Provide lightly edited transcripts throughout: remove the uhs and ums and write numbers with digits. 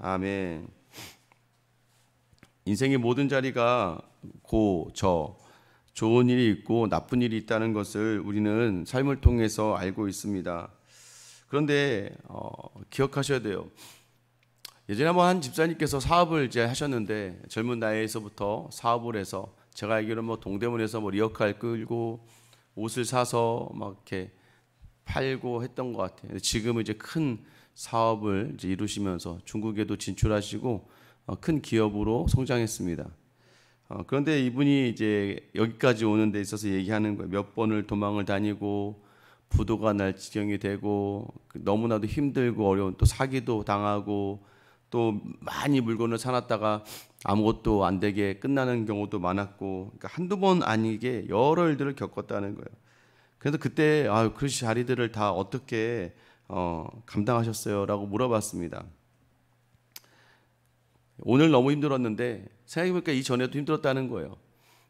아멘. 인생의 모든 자리가 고, 저, 좋은 일이 있고 나쁜 일이 있다는 것을 우리는 삶을 통해서 알고 있습니다. 그런데 기억하셔야 돼요. 예전에 한 집사님께서 사업을 이제 하셨는데 젊은 나이에서부터 사업을 해서 제가 알기로는 동대문에서 리어카를 끌고 옷을 사서 막 이렇게 팔고 했던 것 같아요. 지금은 이제 큰 사업을 이제 이루시면서 중국에도 진출하시고 큰 기업으로 성장했습니다. 그런데 이분이 이제 여기까지 오는 데 있어서 얘기하는 거예요. 몇 번을 도망을 다니고 부도가 날 지경이 되고 너무나도 힘들고 어려운, 또 사기도 당하고 또 많이 물건을 사놨다가 아무것도 안 되게 끝나는 경우도 많았고, 그러니까 한두 번 아니게 여러 일들을 겪었다는 거예요. 그래서 그때 그 자리들을 다 어떻게 감당하셨어요? 라고 물어봤습니다. 오늘 너무 힘들었는데 생각해보니까 이전에도 힘들었다는 거예요.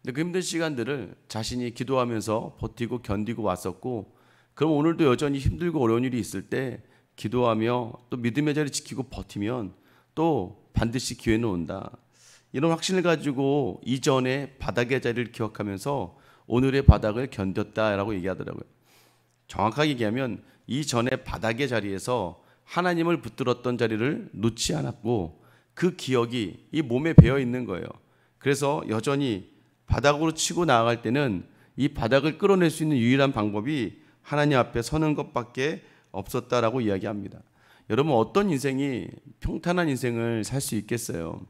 근데 그 힘든 시간들을 자신이 기도하면서 버티고 견디고 왔었고, 그럼 오늘도 여전히 힘들고 어려운 일이 있을 때 기도하며 또 믿음의 자리 지키고 버티면 또 반드시 기회는 온다. 이런 확신을 가지고 이전의 바닥의 자리를 기억하면서 오늘의 바닥을 견뎠다라고 얘기하더라고요. 정확하게 얘기하면 이전의 바닥의 자리에서 하나님을 붙들었던 자리를 놓지 않았고 그 기억이 이 몸에 배어 있는 거예요. 그래서 여전히 바닥으로 치고 나아갈 때는 이 바닥을 끌어낼 수 있는 유일한 방법이 하나님 앞에 서는 것밖에 없었다라고 이야기합니다. 여러분, 어떤 인생이 평탄한 인생을 살 수 있겠어요?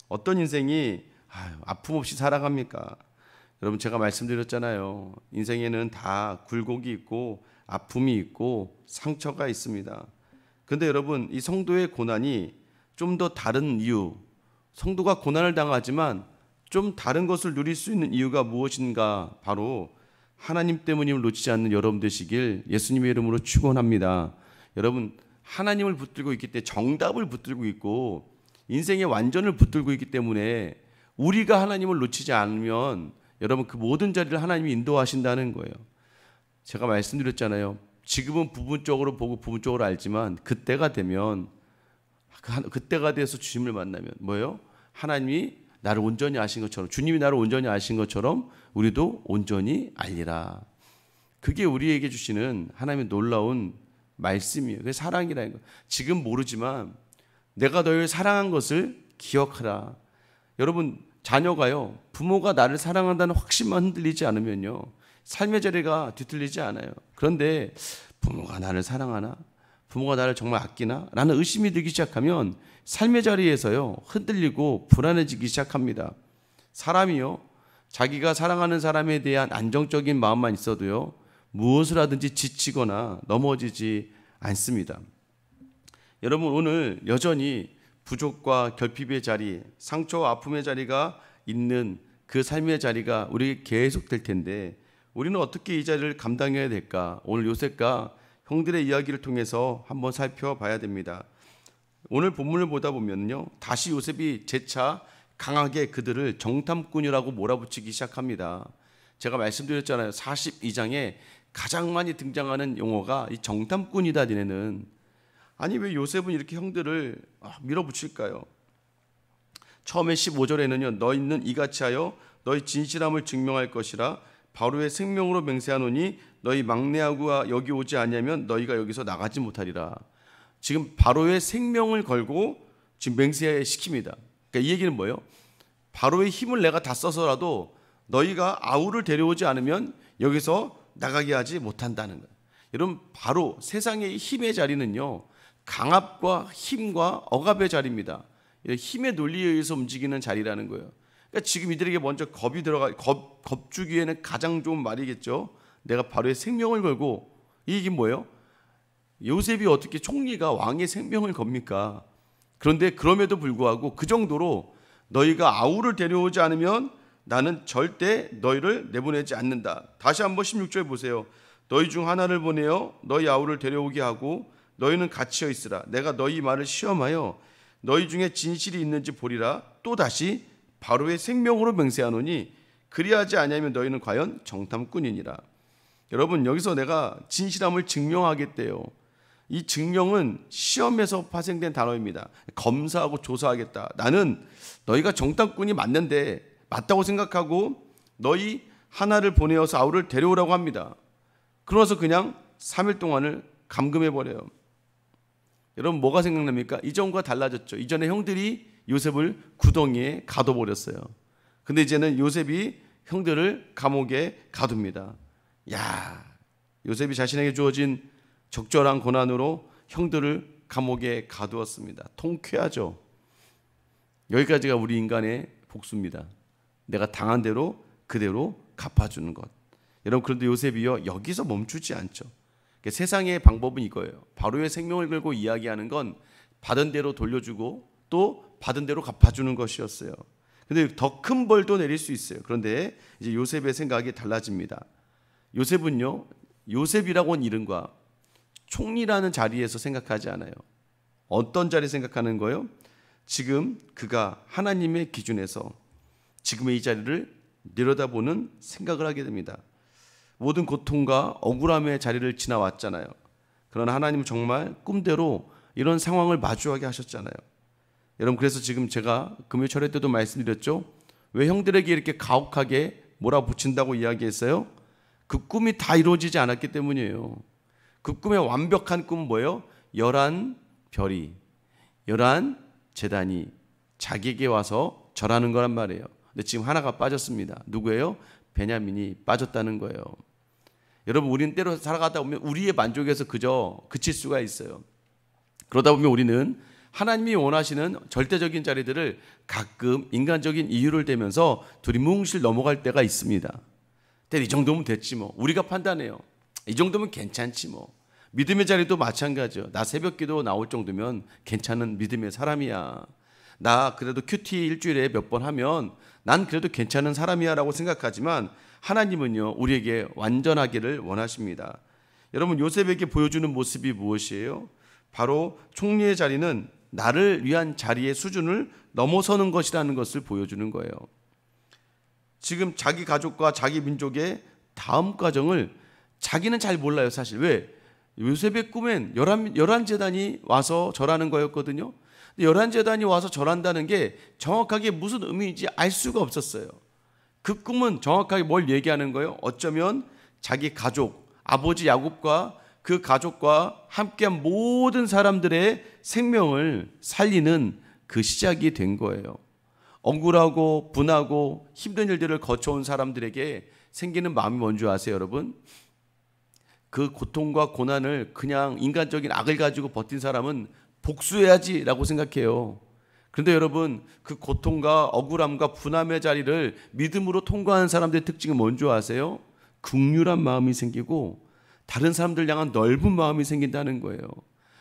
어떤 인생이 아픔 없이 살아갑니까? 여러분, 제가 말씀드렸잖아요. 인생에는 다 굴곡이 있고 아픔이 있고 상처가 있습니다. 그런데 여러분, 이 성도의 고난이 좀 더 다른 이유, 성도가 고난을 당하지만 좀 다른 것을 누릴 수 있는 이유가 무엇인가? 바로 하나님 때문임을 놓치지 않는 여러분 되시길 예수님의 이름으로 축원합니다. 여러분, 하나님을 붙들고 있기 때문에, 정답을 붙들고 있고 인생의 완전을 붙들고 있기 때문에 우리가 하나님을 놓치지 않으면 여러분 그 모든 자리를 하나님이 인도하신다는 거예요. 제가 말씀드렸잖아요. 지금은 부분적으로 보고 부분적으로 알지만 그때가 되면, 그때가 돼서 주님을 만나면 뭐예요? 하나님이 나를 온전히 아신 것처럼, 주님이 나를 온전히 아신 것처럼 우리도 온전히 알리라. 그게 우리에게 주시는 하나님의 놀라운 말씀이에요. 그게 사랑이라는 거예요. 지금 모르지만 내가 너희를 사랑한 것을 기억하라. 여러분, 자녀가요, 부모가 나를 사랑한다는 확신만 흔들리지 않으면요, 삶의 자리가 뒤틀리지 않아요. 그런데 부모가 나를 사랑하나? 부모가 나를 정말 아끼나? 라는 의심이 들기 시작하면 삶의 자리에서요, 흔들리고 불안해지기 시작합니다. 사람이요, 자기가 사랑하는 사람에 대한 안정적인 마음만 있어도요, 무엇을 하든지 지치거나 넘어지지 않습니다. 여러분, 오늘 여전히 부족과 결핍의 자리, 상처와 아픔의 자리가 있는 그 삶의 자리가 우리에게 계속 될 텐데 우리는 어떻게 이 자리를 감당해야 될까? 오늘 요셉과 형들의 이야기를 통해서 한번 살펴봐야 됩니다. 오늘 본문을 보다 보면요, 다시 요셉이 재차 강하게 그들을 정탐꾼이라고 몰아붙이기 시작합니다. 제가 말씀드렸잖아요. 42장에 가장 많이 등장하는 용어가 이 정탐꾼이다. 니네는. 아니, 왜 요셉은 이렇게 형들을 밀어붙일까요? 처음에 15절에는요, 너희는 이같이 하여 너희 진실함을 증명할 것이라 바로의 생명으로 맹세하노니 너희 막내하고가 여기 오지 않으면 너희가 여기서 나가지 못하리라. 지금 바로의 생명을 걸고 지금 맹세시킵니다. 그러니까 이 얘기는 뭐예요? 바로의 힘을 내가 다 써서라도 너희가 아우를 데려오지 않으면 여기서 나가게 하지 못한다는 거예요. 여러분, 바로 세상의 힘의 자리는요, 강압과 힘과 억압의 자리입니다. 힘의 논리에 의해서 움직이는 자리라는 거예요. 그러니까 지금 이들에게 먼저 겁이 들어가, 겁주기에는 가장 좋은 말이겠죠. 내가 바로의 생명을 걸고, 이 얘기 뭐예요? 요셉이 어떻게 총리가 왕의 생명을 겁니까? 그런데 그럼에도 불구하고 그 정도로 너희가 아우를 데려오지 않으면 나는 절대 너희를 내보내지 않는다. 다시 한번 16절 보세요. 너희 중 하나를 보내어 너희 아우를 데려오게 하고 너희는 갇혀 있으라. 내가 너희 말을 시험하여 너희 중에 진실이 있는지 보리라. 또 다시 바로의 생명으로 맹세하노니 그리하지 아니하면 너희는 과연 정탐꾼이니라. 여러분, 여기서 내가 진실함을 증명하겠대요. 이 증명은 시험에서 파생된 단어입니다. 검사하고 조사하겠다. 나는 너희가 정탐꾼이 맞다고 생각하고 너희 하나를 보내어서 아우를 데려오라고 합니다. 그러면서 그냥 3일 동안을 감금해버려요. 여러분 뭐가 생각납니까? 이전과 달라졌죠. 이전에 형들이 요셉을 구덩이에 가둬버렸어요. 근데 이제는 요셉이 형들을 감옥에 가둡니다. 야, 요셉이 자신에게 주어진 적절한 고난으로 형들을 감옥에 가두었습니다. 통쾌하죠. 여기까지가 우리 인간의 복수입니다. 내가 당한 대로 그대로 갚아주는 것. 여러분 그런데 요셉이요 여기서 멈추지 않죠. 세상의 방법은 이거예요. 바로의 생명을 걸고 이야기하는 건 받은 대로 돌려주고 또 받은 대로 갚아주는 것이었어요. 근데 더 큰 벌도 내릴 수 있어요. 그런데 이제 요셉의 생각이 달라집니다. 요셉은요 요셉이라고 하는 이름과 총리라는 자리에서 생각하지 않아요. 어떤 자리 생각하는 거예요? 지금 그가 하나님의 기준에서 지금의 이 자리를 내려다보는 생각을 하게 됩니다. 모든 고통과 억울함의 자리를 지나왔잖아요. 그러나 하나님은 정말 꿈대로 이런 상황을 마주하게 하셨잖아요. 여러분 그래서 지금 제가 금요 철회 때도 말씀드렸죠. 왜 형들에게 이렇게 가혹하게 몰아붙인다고 이야기했어요? 그 꿈이 다 이루어지지 않았기 때문이에요. 그 꿈의 완벽한 꿈은 뭐예요? 11별이 11재단이 자기에게 와서 절하는 거란 말이에요. 근데 지금 하나가 빠졌습니다. 누구예요? 베냐민이 빠졌다는 거예요. 여러분 우리는 때로 살아가다 보면 우리의 만족에서 그저 그칠 수가 있어요. 그러다 보면 우리는 하나님이 원하시는 절대적인 자리들을 가끔 인간적인 이유를 대면서 두리뭉실 넘어갈 때가 있습니다. 근데 이 정도면 됐지 뭐. 우리가 판단해요. 이 정도면 괜찮지 뭐. 믿음의 자리도 마찬가지죠. 나 새벽기도 나올 정도면 괜찮은 믿음의 사람이야. 나 그래도 큐티 일주일에 몇 번 하면 난 그래도 괜찮은 사람이야 라고 생각하지만 하나님은요 우리에게 완전하기를 원하십니다. 여러분 요셉에게 보여주는 모습이 무엇이에요? 바로 총리의 자리는 나를 위한 자리의 수준을 넘어서는 것이라는 것을 보여주는 거예요. 지금 자기 가족과 자기 민족의 다음 과정을 자기는 잘 몰라요. 사실 왜? 요셉의 꿈엔 11재단이 와서 절하는 거였거든요. 11재단이 와서 절한다는 게 정확하게 무슨 의미인지 알 수가 없었어요. 그 꿈은 정확하게 뭘 얘기하는 거예요? 어쩌면 자기 가족, 아버지 야곱과 그 가족과 함께한 모든 사람들의 생명을 살리는 그 시작이 된 거예요. 억울하고 분하고 힘든 일들을 거쳐온 사람들에게 생기는 마음이 뭔지 아세요, 여러분? 그 고통과 고난을 그냥 인간적인 악을 가지고 버틴 사람은 복수해야지라고 생각해요. 그런데 여러분 그 고통과 억울함과 분함의 자리를 믿음으로 통과하는 사람들의 특징은 뭔지 아세요? 긍휼한 마음이 생기고 다른 사람들 향한 넓은 마음이 생긴다는 거예요.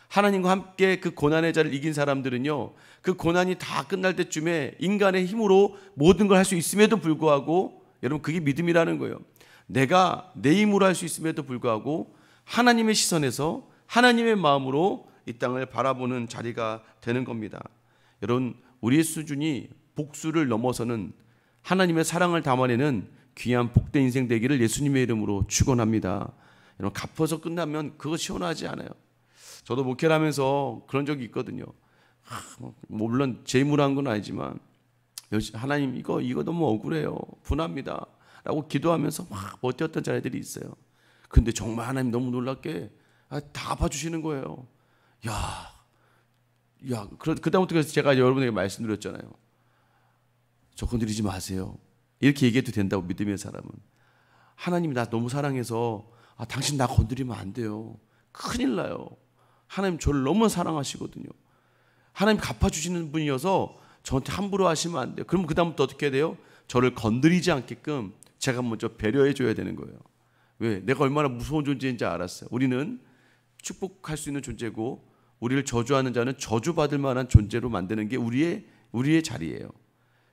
하나님과 함께 그 고난의 자리를 이긴 사람들은요 그 고난이 다 끝날 때쯤에 인간의 힘으로 모든 걸 할 수 있음에도 불구하고 여러분 그게 믿음이라는 거예요. 내가 내 힘으로 할 수 있음에도 불구하고 하나님의 시선에서 하나님의 마음으로 이 땅을 바라보는 자리가 되는 겁니다. 여러분 우리의 수준이 복수를 넘어서는 하나님의 사랑을 담아내는 귀한 복된 인생 되기를 예수님의 이름으로 축원합니다. 여러분 갚아서 끝나면 그거 시원하지 않아요. 저도 목회를 하면서 그런 적이 있거든요. 물론 재물한 건 아니지만 하나님 이거 너무 억울해요. 분합니다. 라고 기도하면서 막 버텼던 자리들이 있어요. 근데 정말 하나님 너무 놀랍게 다 봐주시는 거예요. 그다음부터 제가 여러분에게 말씀드렸잖아요. 저 건드리지 마세요. 이렇게 얘기해도 된다고 믿음의 사람은. 하나님이 나 너무 사랑해서 당신 나 건드리면 안 돼요. 큰일 나요. 하나님 저를 너무 사랑하시거든요. 하나님 갚아주시는 분이어서 저한테 함부로 하시면 안 돼요. 그럼 그다음부터 어떻게 해야 돼요? 저를 건드리지 않게끔 제가 먼저 배려해 줘야 되는 거예요. 왜? 내가 얼마나 무서운 존재인지 알았어요. 우리는 축복할 수 있는 존재고 우리를 저주하는 자는 저주받을 만한 존재로 만드는 게 우리의 자리예요.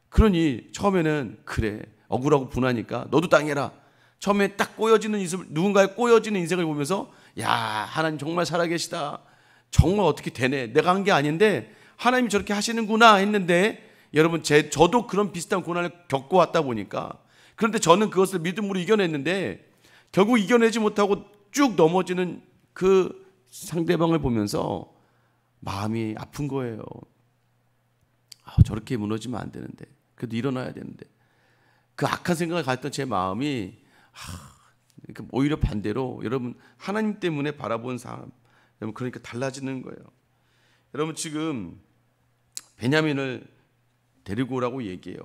그러니 처음에는 그래 억울하고 분하니까 너도 당해라. 처음에 딱 꼬여지는 누군가의 꼬여지는 인생을 보면서 야 하나님 정말 살아계시다. 정말 어떻게 되네. 내가 한 게 아닌데 하나님이 저렇게 하시는구나 했는데 여러분 저도 그런 비슷한 고난을 겪어왔다 보니까 그런데 저는 그것을 믿음으로 이겨냈는데 결국 이겨내지 못하고 쭉 넘어지는 그 상대방을 보면서 마음이 아픈 거예요. 저렇게 무너지면 안 되는데, 그래도 일어나야 되는데, 그 악한 생각을 가졌던 제 마음이 오히려 반대로 여러분 하나님 때문에 바라본 사람, 여러분 그러니까 달라지는 거예요. 여러분 지금 베냐민을 데리고 오라고 얘기해요.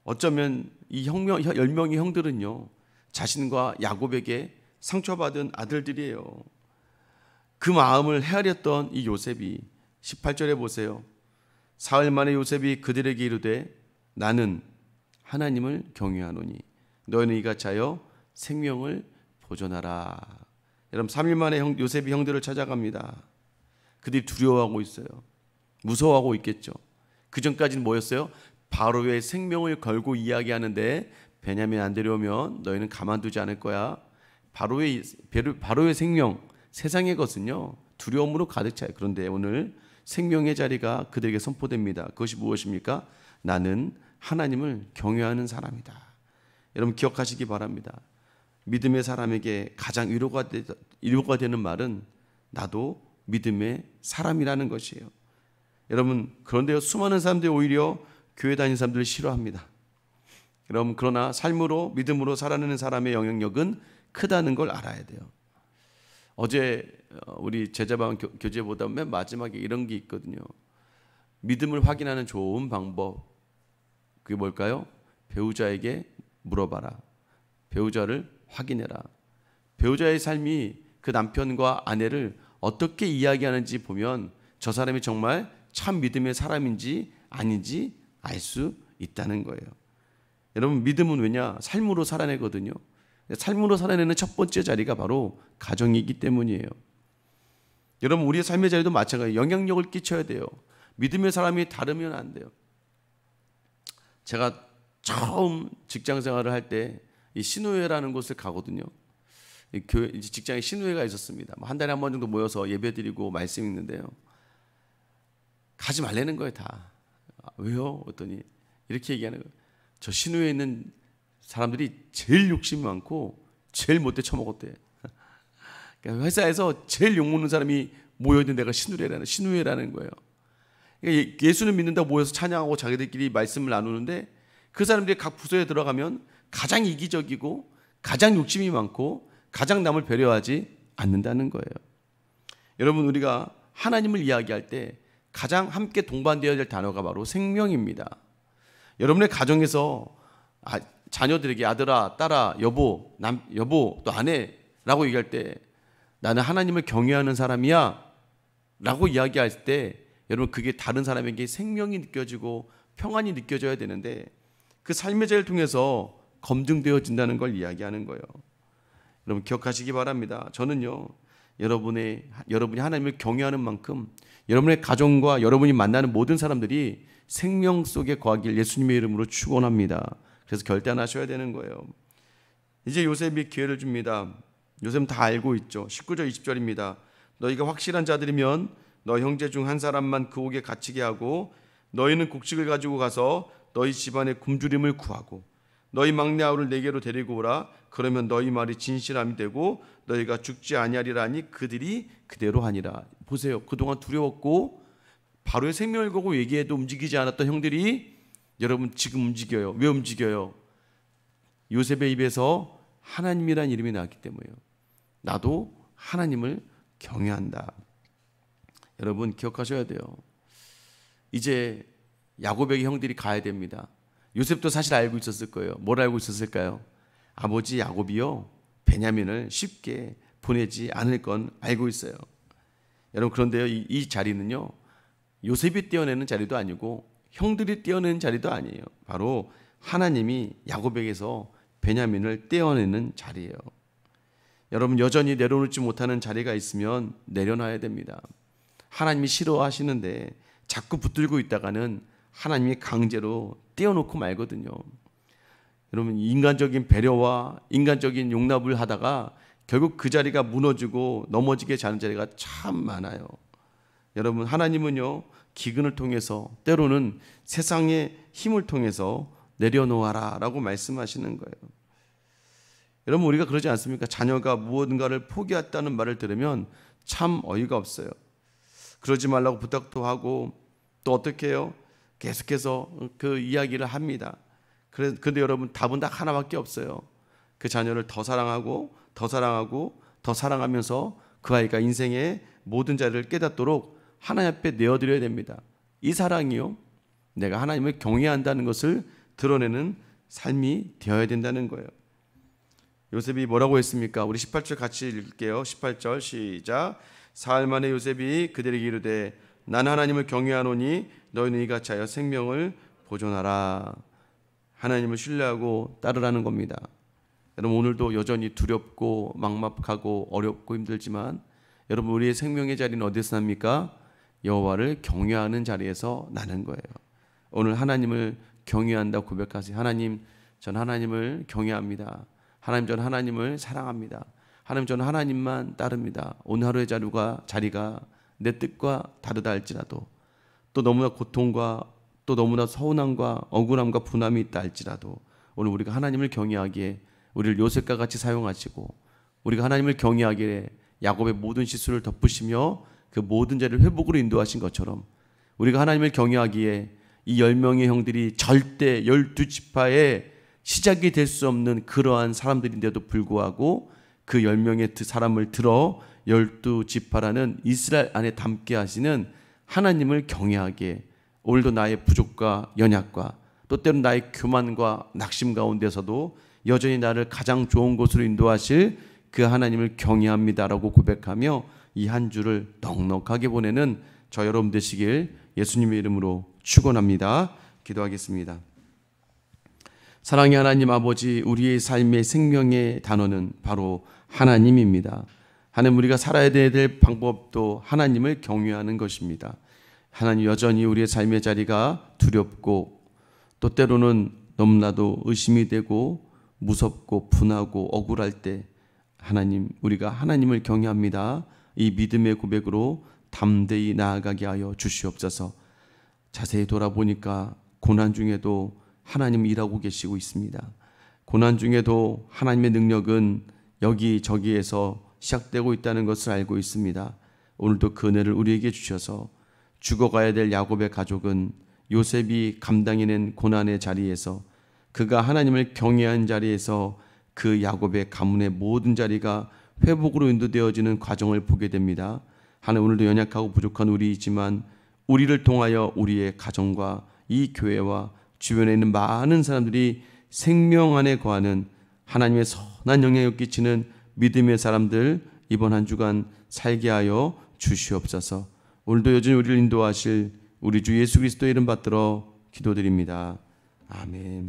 어쩌면 이 10명의 형들은요, 자신과 야곱에게 상처받은 아들들이에요. 그 마음을 헤아렸던 이 요셉이 18절에 보세요. 사흘 만에 요셉이 그들에게 이르되 나는 하나님을 경외하노니 너희는 이같이 하여 생명을 보존하라. 여러분 3일 만에 요셉이 형들을 찾아갑니다. 그들이 두려워하고 있어요. 무서워하고 있겠죠. 그 전까지는 뭐였어요? 바로의 생명을 걸고 이야기하는데 베냐민 안 데려오면 너희는 가만두지 않을 거야. 바로의 생명, 세상의 것은요 두려움으로 가득 차요. 그런데 오늘 생명의 자리가 그들에게 선포됩니다. 그것이 무엇입니까? 나는 하나님을 경외하는 사람이다. 여러분 기억하시기 바랍니다. 믿음의 사람에게 가장 위로가 되는 말은 나도 믿음의 사람이라는 것이에요. 여러분 그런데요, 수많은 사람들이 오히려 교회 다니는 사람들을 싫어합니다. 여러분 그러나 삶으로 믿음으로 살아내는 사람의 영향력은 크다는 걸 알아야 돼요. 어제 우리 제자방 교제 보다 맨 마지막에 이런 게 있거든요. 믿음을 확인하는 좋은 방법, 그게 뭘까요? 배우자에게 물어봐라. 배우자를 확인해라. 배우자의 삶이 그 남편과 아내를 어떻게 이야기하는지 보면 저 사람이 정말 참 믿음의 사람인지 아닌지 알 수 있다는 거예요. 여러분 믿음은 왜냐? 삶으로 살아내거든요. 삶으로 살아내는 첫 번째 자리가 바로 가정이기 때문이에요. 여러분 우리의 삶의 자리도 마찬가지예요. 영향력을 끼쳐야 돼요. 믿음의 사람이 다르면 안 돼요. 제가 처음 직장 생활을 할 때 이 신우회라는 곳을 가거든요. 교회 직장에 신우회가 있었습니다. 한 달에 한 번 정도 모여서 예배드리고 말씀 읽는데요. 가지 말라는 거예요 다. 왜요? 그랬더니 이렇게 얘기하는 거예요. 저 신우회에 있는 사람들이 제일 욕심이 많고 제일 못돼 처먹었대. 그러니까 회사에서 제일 욕먹는 사람이 모여있는 데가 신우회라는 거예요. 그러니까 예수는 믿는다고 모여서 찬양하고 자기들끼리 말씀을 나누는데 그 사람들이 각 부서에 들어가면 가장 이기적이고 가장 욕심이 많고 가장 남을 배려하지 않는다는 거예요. 여러분 우리가 하나님을 이야기할 때 가장 함께 동반되어야 될 단어가 바로 생명입니다. 여러분의 가정에서 자녀들에게 아들아, 딸아, 여보, 여보, 또 아내라고 얘기할 때 나는 하나님을 경외하는 사람이야 라고 이야기할 때 여러분 그게 다른 사람에게 생명이 느껴지고 평안이 느껴져야 되는데 그 삶의 자리를 통해서 검증되어진다는 걸 이야기하는 거예요. 여러분 기억하시기 바랍니다. 저는요 여러분이 하나님을 경외하는 만큼 여러분의 가정과 여러분이 만나는 모든 사람들이 생명 속에 거하길 예수님의 이름으로 축원합니다. 그래서 결단하셔야 되는 거예요. 이제 요셉이 기회를 줍니다. 요셉은 다 알고 있죠. 19절 20절입니다. 너희가 확실한 자들이면 너 형제 중 한 사람만 그 옥에 갇히게 하고 너희는 곡식을 가지고 가서 너희 집안의 굶주림을 구하고 너희 막내 아우를 내게로 데리고 오라. 그러면 너희 말이 진실함이 되고 너희가 죽지 아니하리라니 그들이 그대로 하니라. 보세요. 그동안 두려웠고 바로의 생명을 걸고 얘기해도 움직이지 않았던 형들이 여러분 지금 움직여요. 왜 움직여요? 요셉의 입에서 하나님이란 이름이 나왔기 때문이에요. 나도 하나님을 경외한다. 여러분 기억하셔야 돼요. 이제 야곱에게 형들이 가야 됩니다. 요셉도 사실 알고 있었을 거예요. 뭘 알고 있었을까요? 아버지 야곱이요 베냐민을 쉽게 보내지 않을 건 알고 있어요. 여러분 그런데요 이 자리는요 요셉이 떼어내는 자리도 아니고 형들이 떼어내는 자리도 아니에요. 바로 하나님이 야곱에게서 베냐민을 떼어내는 자리예요. 여러분 여전히 내려놓지 못하는 자리가 있으면 내려놔야 됩니다. 하나님이 싫어하시는데 자꾸 붙들고 있다가는 하나님이 강제로 떼어놓고 말거든요. 여러분 인간적인 배려와 인간적인 용납을 하다가 결국 그 자리가 무너지고 넘어지게 자는 자리가 참 많아요. 여러분 하나님은요 기근을 통해서 때로는 세상의 힘을 통해서 내려놓아라 라고 말씀하시는 거예요. 여러분 우리가 그러지 않습니까? 자녀가 무언가를 포기했다는 말을 들으면 참 어이가 없어요. 그러지 말라고 부탁도 하고 또 어떻게 해요? 계속해서 그 이야기를 합니다. 그런데 여러분 답은 딱 하나밖에 없어요. 그 자녀를 더 사랑하고 더 사랑하고 더 사랑하면서 그 아이가 인생의 모든 자리를 깨닫도록 하나님 앞에 내어드려야 됩니다. 이 사랑이요, 내가 하나님을 경외한다는 것을 드러내는 삶이 되어야 된다는 거예요. 요셉이 뭐라고 했습니까? 우리 18절 같이 읽을게요. 18절 시작. 사흘 만에 요셉이 그들에게 이르되 나는 하나님을 경외하노니 너희는 이같이 하여 생명을 보존하라. 하나님을 신뢰하고 따르라는 겁니다. 여러분, 오늘도 여전히 두렵고 막막하고 어렵고 힘들지만 여러분, 우리의 생명의 자리는 어디서 납니까? 여호와를 경외하는 자리에서 나는 거예요. 오늘 하나님을 경외한다고 고백하세요. 하나님, 전 하나님을 경외합니다. 하나님, 전 하나님을 사랑합니다. 하나님, 저는 하나님만 따릅니다. 오늘 하루의 자리가 내 뜻과 다르다 할지라도, 또 너무나 고통과 또 너무나 서운함과 억울함과 분함이 있다 할지라도 오늘 우리가 하나님을 경외하기에 우리를 요셉과 같이 사용하시고, 우리가 하나님을 경외하기에 야곱의 모든 실수를 덮으시며 그 모든 죄를 회복으로 인도하신 것처럼 우리가 하나님을 경외하기에 이 10명의 형들이 절대 12지파의 시작이 될 수 없는 그러한 사람들인데도 불구하고 그 10명의 사람을 들어 12지파라는 이스라엘 안에 담게 하시는 하나님을 경외하기에 오늘도 나의 부족과 연약과 또 때로는 나의 교만과 낙심 가운데서도 여전히 나를 가장 좋은 곳으로 인도하실 그 하나님을 경외합니다라고 고백하며 이 한 주를 넉넉하게 보내는 저 여러분 되시길 예수님의 이름으로 축원합니다. 기도하겠습니다. 사랑의 하나님 아버지, 우리의 삶의 생명의 단어는 바로 하나님입니다. 하나님, 우리가 살아야 될 방법도 하나님을 경외하는 것입니다. 하나님, 여전히 우리의 삶의 자리가 두렵고 또 때로는 너무나도 의심이 되고 무섭고 분하고 억울할 때 하나님, 우리가 하나님을 경외합니다. 이 믿음의 고백으로 담대히 나아가게 하여 주시옵소서. 자세히 돌아보니까 고난 중에도 하나님 일하고 계시고 있습니다. 고난 중에도 하나님의 능력은 여기저기에서 시작되고 있다는 것을 알고 있습니다. 오늘도 그 은혜를 우리에게 주셔서 죽어가야 될 야곱의 가족은 요셉이 감당해낸 고난의 자리에서, 그가 하나님을 경외한 자리에서 그 야곱의 가문의 모든 자리가 회복으로 인도되어지는 과정을 보게 됩니다. 하나님, 오늘도 연약하고 부족한 우리이지만 우리를 통하여 우리의 가정과 이 교회와 주변에 있는 많은 사람들이 생명 안에 거하는 하나님의 선한 영향을 끼치는 믿음의 사람들 이번 한 주간 살게 하여 주시옵소서. 오늘도 여전히 우리를 인도하실 우리 주 예수 그리스도의 이름 받들어 기도드립니다. 아멘.